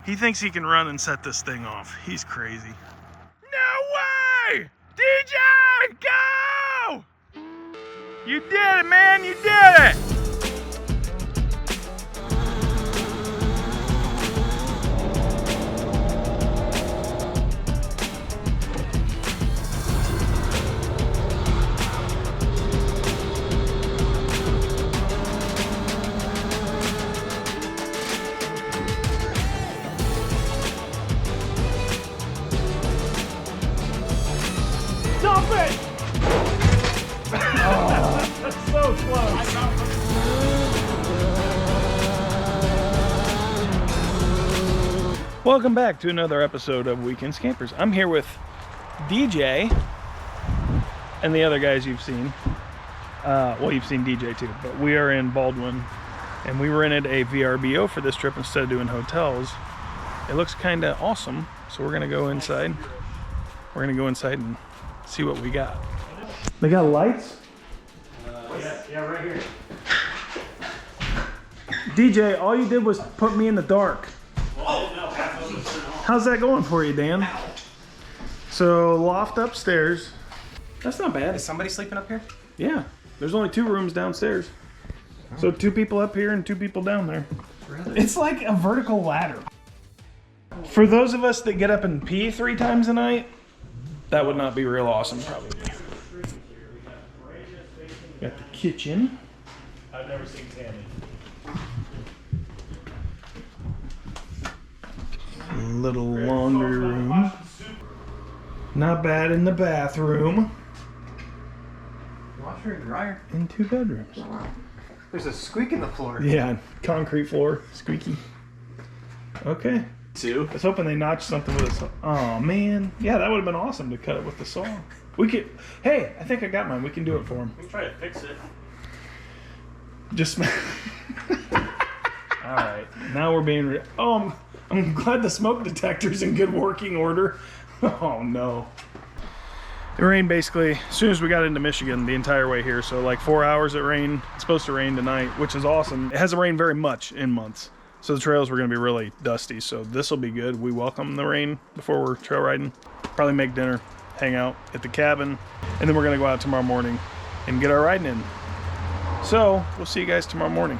He thinks he can run and set this thing off. He's crazy. No way! DJ, go! You did it, man, you did it! Stop it! Oh, that's so close. Welcome back to another episode of Weekend Campers. I'm here with DJ and the other guys you've seen. Well, you've seen DJ too, but we are in Baldwin and we rented a VRBO for this trip instead of doing hotels. It looks kind of awesome, so we're gonna go inside. We're gonna go inside and see what we got. They got lights? Yeah, right here. DJ, all you did was put me in the dark. Oh, no, half of it's on. How's that going for you, Dan? So, loft upstairs. That's not bad. Is somebody sleeping up here? Yeah, there's only 2 rooms downstairs. So 2 people up here and 2 people down there. Really? It's like a vertical ladder. For those of us that get up and pee 3 times a night, that would not be real awesome, probably. Got the kitchen. I've never seen Tammy. Little laundry room. Not bad in the bathroom. Washer and dryer. And 2 bedrooms. There's a squeak in the floor. Yeah, concrete floor, squeaky. Okay. 2. I was hoping they notched something with a saw. Oh man, yeah, that would have been awesome to cut it with the saw. We could. Hey, I think I got mine. We can do it for him. We can try to fix it. Just. All right, now we're being. Oh, I'm glad the smoke detector's in good working order. Oh no. It rained basically as soon as we got into Michigan the entire way here. So like 4 hours it rained. It's supposed to rain tonight, which is awesome. It hasn't rained very much in months. So the trails were going to be really dusty, so this will be good. We welcome the rain before we're trail riding. Probably make dinner, hang out at the cabin, and then we're going to go out tomorrow morning and get our riding in. So we'll see you guys tomorrow morning.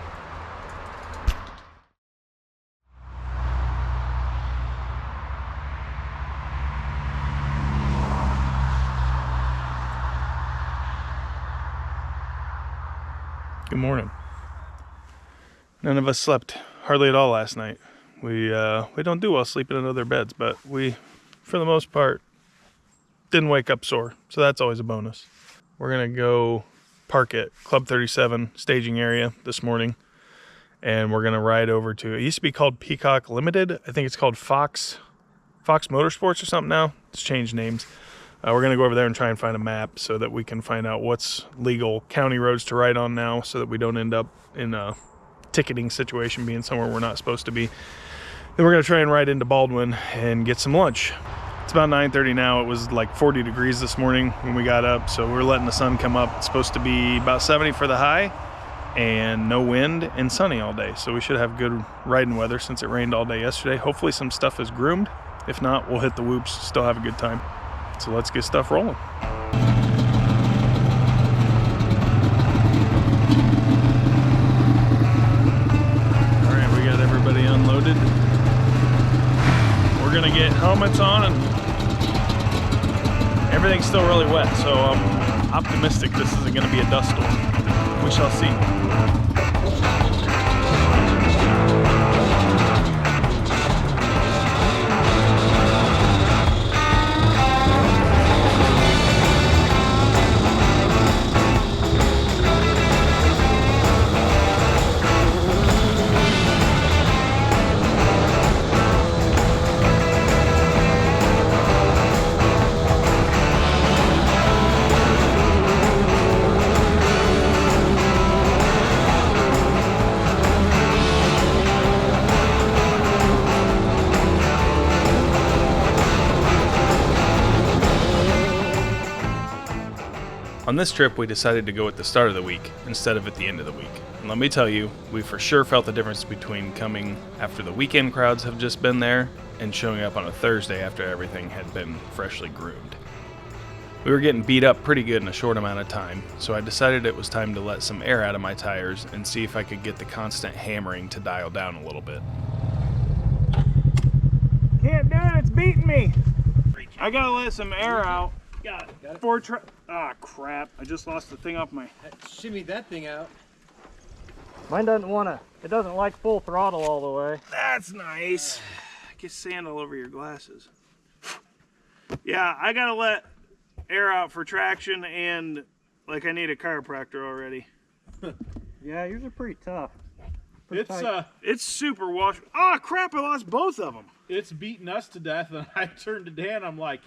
Good morning. None of us slept hardly at all last night. We don't do well sleeping in other beds, but we, for the most part, didn't wake up sore. So that's always a bonus. We're gonna go park at Club 37 staging area this morning, and we're gonna ride over to. It used to be called Peacock Limited. I think it's called Fox Motorsports or something now. It's changed names. We're gonna go over there and try and find a map so that we can find out what's legal county roads to ride on now, so that we don't end up in a ticketing situation being somewhere we're not supposed to be. Then we're gonna try and ride into Baldwin and get some lunch. It's about 9:30 now. It was like 40 degrees this morning when we got up, so we're letting the sun come up. It's supposed to be about 70 for the high and no wind and sunny all day. So we should have good riding weather since it rained all day yesterday. Hopefully some stuff is groomed. If not, we'll hit the whoops, still have a good time. So let's get stuff rolling. Unloaded. We're gonna get helmets on, and everything's still really wet, so I'm optimistic this isn't gonna be a dust storm. We shall see. On this trip, we decided to go at the start of the week instead of at the end of the week. And let me tell you, we for sure felt the difference between coming after the weekend crowds have just been there and showing up on a Thursday after everything had been freshly groomed. We were getting beat up pretty good in a short amount of time, so I decided it was time to let some air out of my tires and see if I could get the constant hammering to dial down a little bit. Can't do it, it's beating me! I gotta let some air out. Got it. Ah, crap. I just lost the thing off my... Shimmy that thing out. Mine doesn't like full throttle all the way. That's nice. Get sand all over your glasses. Yeah, I gotta let air out for traction and like I need a chiropractor already. Yeah, yours are pretty tough. It's super wash. Oh crap, I lost both of them. It's beating us to death, and I turned to Dan. I'm like,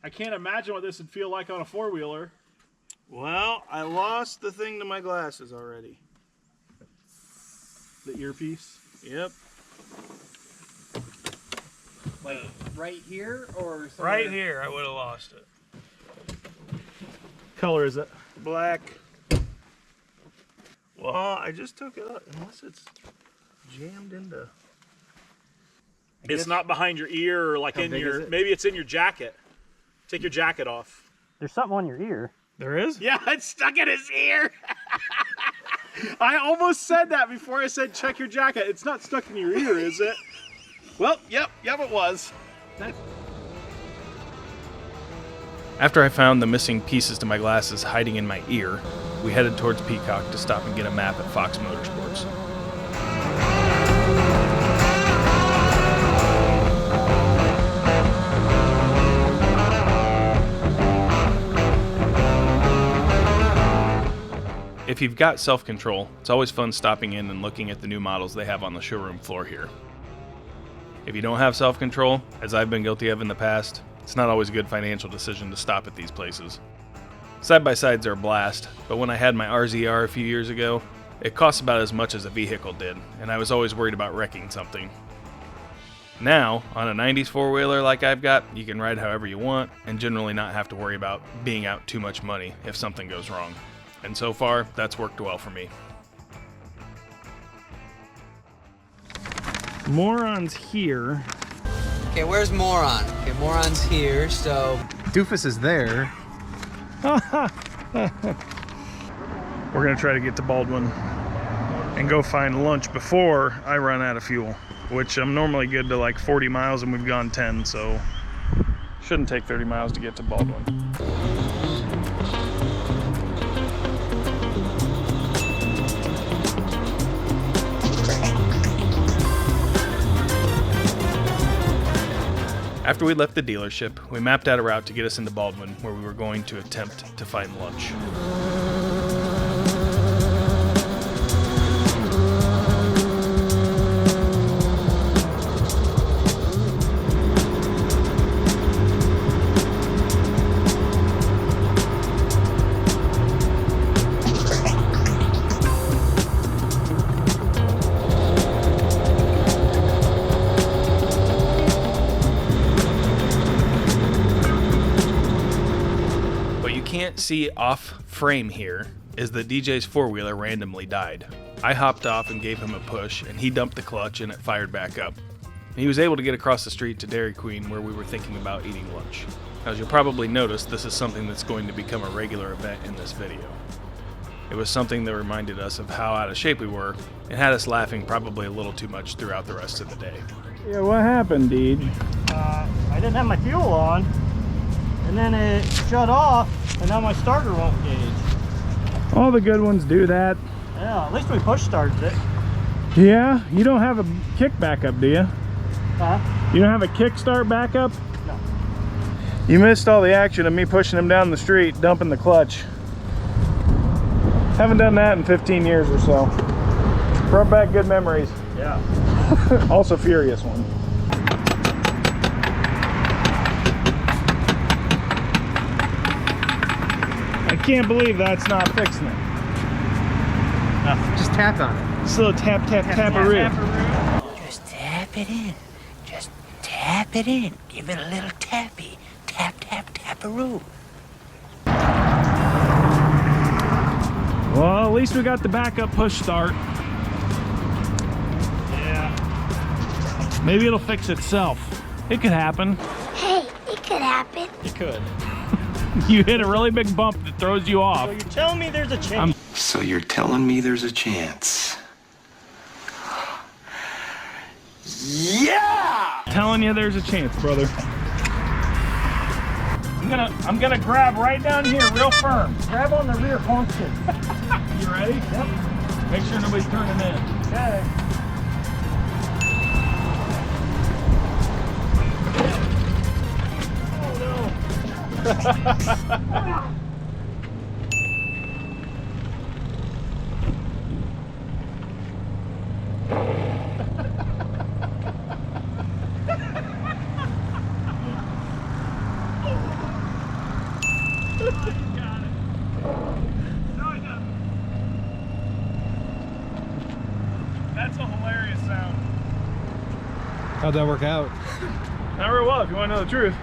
I can't imagine what this would feel like on a four-wheeler. Well, I lost the thing to my glasses already. The earpiece. Yep. Like right here or somewhere? Right here, I would have lost it. Color is it? Black. Well, I just took it out, unless it's jammed into... It's not behind your ear or like in your... Maybe it's in your jacket. Take your jacket off. There's something on your ear. There is? Yeah, it's stuck in his ear. I almost said that before I said check your jacket. It's not stuck in your ear, is it? Well, yep, it was. After I found the missing pieces to my glasses hiding in my ear, we headed towards Peacock to stop and get a map at Fox Motorsports. If you've got self-control, it's always fun stopping in and looking at the new models they have on the showroom floor here. If you don't have self-control, as I've been guilty of in the past, it's not always a good financial decision to stop at these places. Side-by-sides are a blast, but when I had my RZR a few years ago, it cost about as much as a vehicle did, and I was always worried about wrecking something. Now, on a 90s four-wheeler like I've got, you can ride however you want, and generally not have to worry about being out too much money if something goes wrong. And so far, that's worked well for me. Moron's here. Okay, where's Moron? Okay, Moron's here, so... Doofus is there. We're gonna try to get to Baldwin and go find lunch before I run out of fuel, which I'm normally good to like 40 miles and we've gone 10, so shouldn't take 30 miles to get to Baldwin. After we left the dealership, we mapped out a route to get us into Baldwin, where we were going to attempt to find lunch. See off frame here is that DJ's four-wheeler randomly died. I hopped off and gave him a push, and he dumped the clutch and it fired back up. He was able to get across the street to Dairy Queen, where we were thinking about eating lunch. As you'll probably notice, this is something that's going to become a regular event in this video. It was something that reminded us of how out of shape we were and had us laughing probably a little too much throughout the rest of the day. Yeah, what happened, Deej? I didn't have my fuel on, and then it shut off, and now my starter won't gauge. All the good ones do that. Yeah, at least we push started it. Yeah, you don't have a kick backup, do you? Huh? You don't have a kickstart backup? No. You missed all the action of me pushing him down the street, dumping the clutch. Haven't done that in 15 years or so. Brought back good memories. Yeah. Also furious one. I can't believe that's not fixing it. Just tap on it. Just a little tap, tap, tap-a-roo. Just tap it in. Just tap it in. Give it a little tappy. Tap, tap, tap-a-roo. Well, at least we got the backup push start. Yeah. Maybe it'll fix itself. It could happen. Hey, it could happen. It could. You hit a really big bump that throws you off. So you're telling me there's a chance? So you're telling me there's a chance? Yeah! Telling you there's a chance, brother. I'm gonna grab right down here real firm. Grab on the rear function. You ready? Yep. Make sure nobody's turning in. Okay. That's a hilarious sound. How'd that work out? Not very well, if you want to know the truth.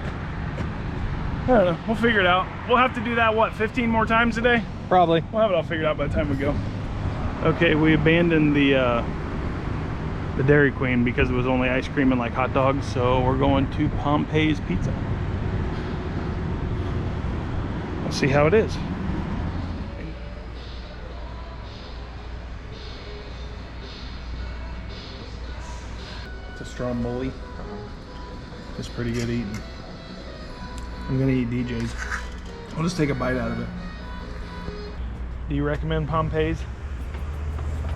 I don't know. We'll figure it out. We'll have to do that, what, 15 more times a day? Probably. We'll have it all figured out by the time we go. Okay, we abandoned the Dairy Queen because it was only ice cream and like hot dogs, so we're going to Pompeii's Pizza. Let's see how it is. It's a stromboli. It's pretty good eating. I'm gonna eat DJ's. I'll just take a bite out of it. Do you recommend Pompeii's?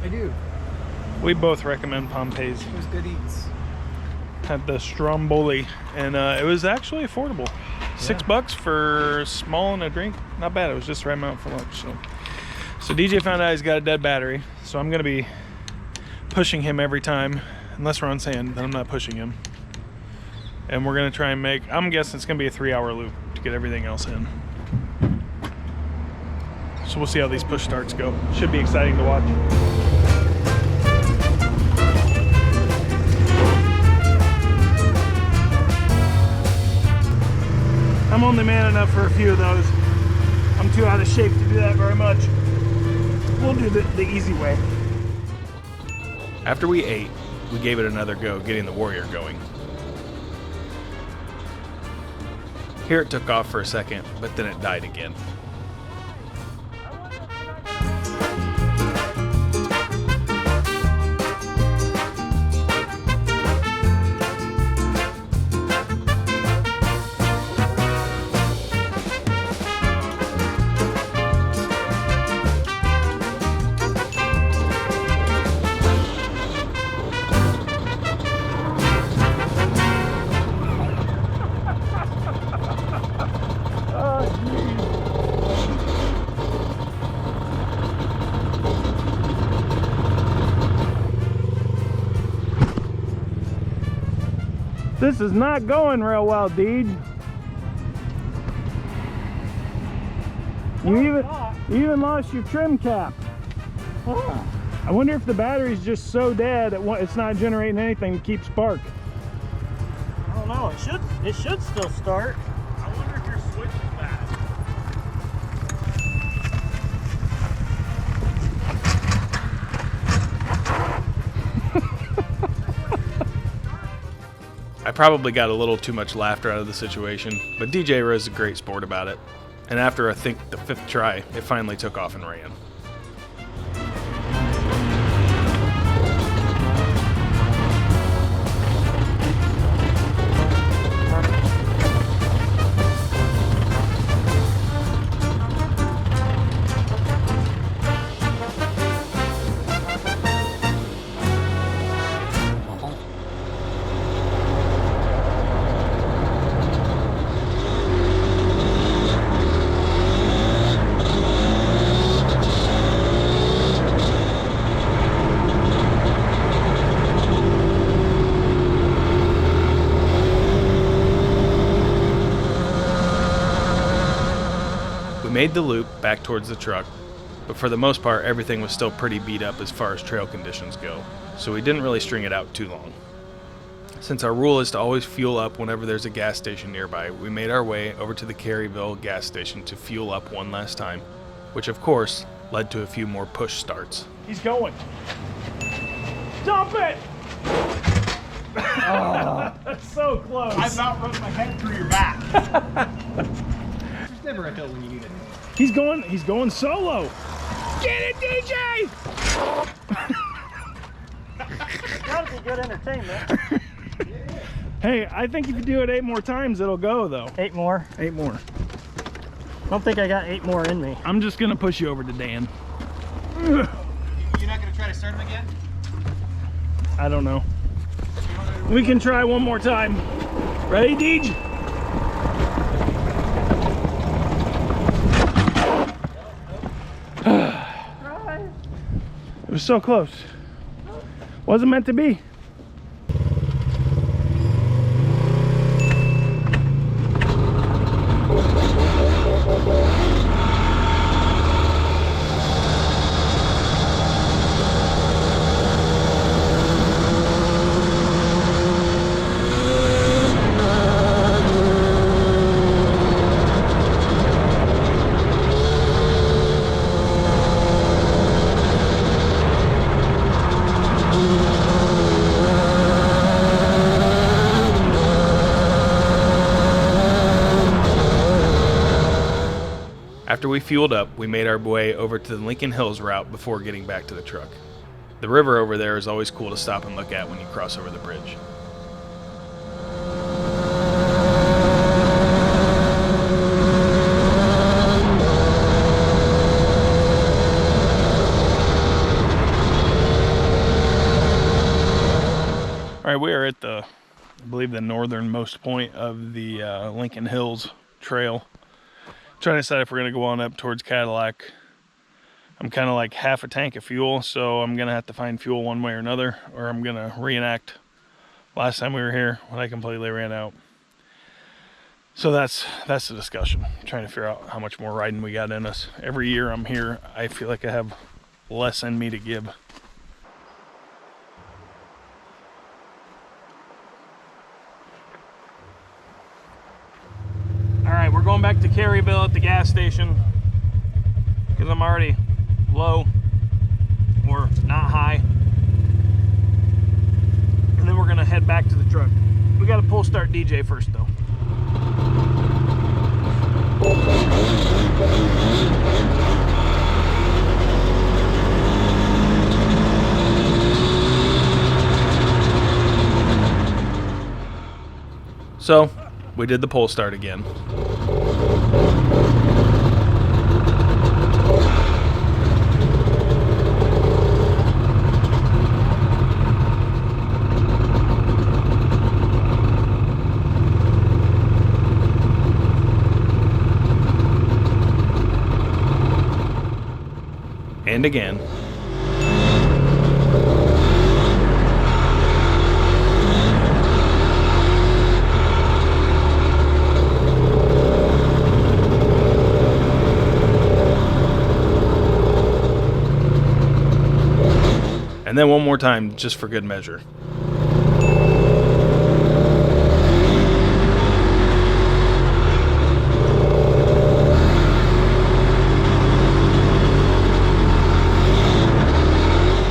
I do. We both recommend Pompeii's. It was good eats. Had the stromboli, and it was actually affordable. $6 for small and a drink. Not bad. It was just the right amount for lunch. So DJ found out he's got a dead battery, so I'm gonna be pushing him every time, unless we're on sand. Then I'm not pushing him. And we're gonna try and make. I'm guessing it's gonna be a 3-hour loop to get everything else in. So we'll see how these push starts go. Should be exciting to watch. I'm only man enough for a few of those. I'm too out of shape to do that very much. We'll do the easy way. After we ate, we gave it another go getting the Warrior going. Here it took off for a second, but then it died again. This is not going real well, Deej. You even lost your trim cap. I wonder if the battery's just so dead it's not generating anything to keep spark. I don't know. It should still start. I wonder if your switch is bad. I probably got a little too much laughter out of the situation, but DJ was a great sport about it. And after I think the 5th try, it finally took off and ran. Made the loop back towards the truck, but for the most part everything was still pretty beat up as far as trail conditions go, so we didn't really string it out too long. Since our rule is to always fuel up whenever there's a gas station nearby, we made our way over to the Caryville gas station to fuel up one last time, which of course led to a few more push starts. He's going. Dump it! Oh, That's so close. I about run my head through your back. There's never a hill when you need it. He's going solo. Get it, DJ! gotta be good entertainment. Hey, I think if you do it 8 more times, it'll go though. 8 more. 8 more. I don't think I got 8 more in me. I'm just gonna push you over to Dan. You're not gonna try to start him again? I don't know. We can try one more time. Ready, Deej? It was so close. Wasn't meant to be. After we fueled up, we made our way over to the Lincoln Hills route before getting back to the truck. The river over there is always cool to stop and look at when you cross over the bridge. All right, we are at the, I believe, the northernmost point of the Lincoln Hills Trail. Trying to decide if we're gonna go on up towards Cadillac. I'm kind of like half a tank of fuel, so I'm gonna have to find fuel one way or another, or I'm gonna reenact last time we were here when I completely ran out. So that's the discussion. I'm trying to figure out how much more riding we got in us. Every year I'm here, I feel like I have less in me to give. Alright, we're going back to Caryville at the gas station because I'm already low or not high. And then we're going to head back to the truck. We got to pull start DJ first though. So, we did the pull start again. And again. And then one more time, just for good measure.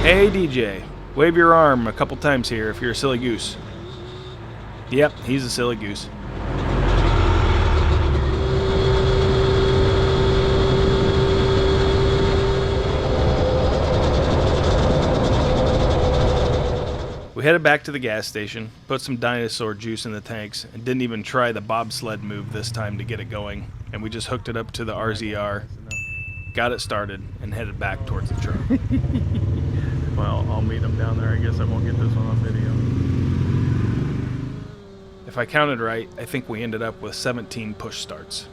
Hey DJ, wave your arm a couple times here if you're a silly goose. Yep, he's a silly goose. We headed back to the gas station, put some dinosaur juice in the tanks, and didn't even try the bobsled move this time to get it going. And we just hooked it up to the RZR, got it started, and headed back towards the truck. Well, I'll meet him down there. I guess I won't get this one on video. If I counted right, I think we ended up with 17 push starts.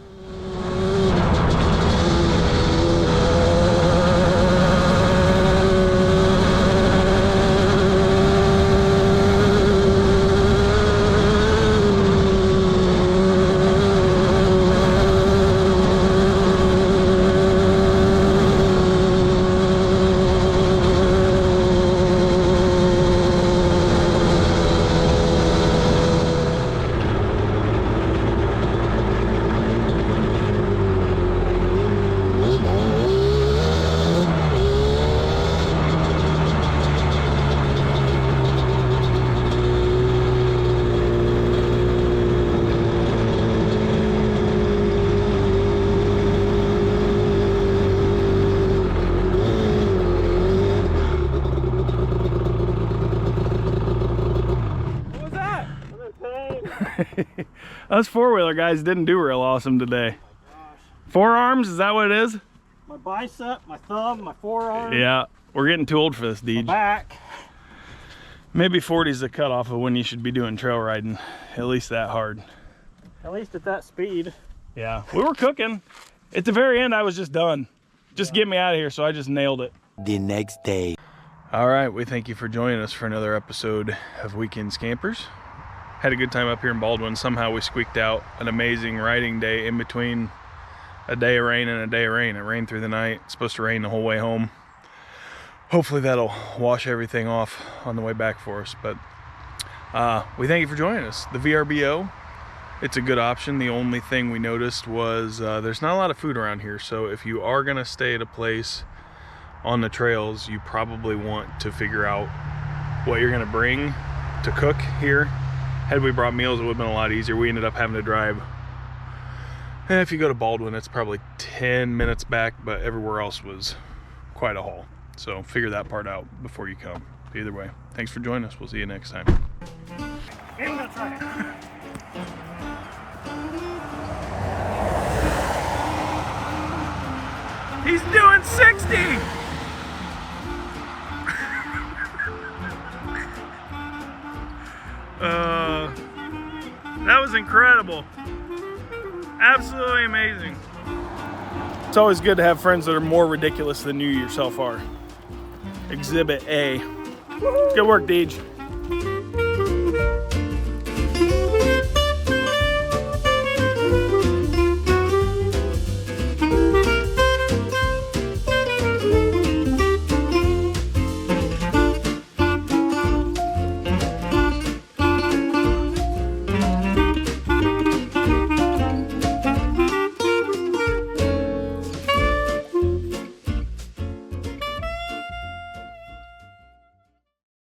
pain. Us four-wheeler guys didn't do real awesome today. Forearms, is that what it is? My bicep, my thumb, my forearm. Yeah, we're getting too old for this, My Deej. back. Maybe 40 is the cutoff of when you should be doing trail riding, at least that hard. At least at that speed. Yeah, we were cooking. At the very end, I was just done. Just get me out of here, so I just nailed it. The next day. All right, we thank you for joining us for another episode of Weekend Scampers. Had a good time up here in Baldwin. Somehow we squeaked out an amazing riding day in between a day of rain and a day of rain. It rained through the night. It's supposed to rain the whole way home. Hopefully that'll wash everything off on the way back for us. But we thank you for joining us. The VRBO, it's a good option. The only thing we noticed was there's not a lot of food around here. So if you are gonna stay at a place on the trails, you probably want to figure out what you're gonna bring to cook here. Had we brought meals, it would have been a lot easier. We ended up having to drive. And if you go to Baldwin, it's probably 10 minutes back, but everywhere else was quite a haul. So figure that part out before you come. Either way, thanks for joining us. We'll see you next time. Maybe I'm gonna try it. He's doing 60! That was incredible. Absolutely amazing. It's always good to have friends that are more ridiculous than you yourself are. Exhibit A. Good work, Deej.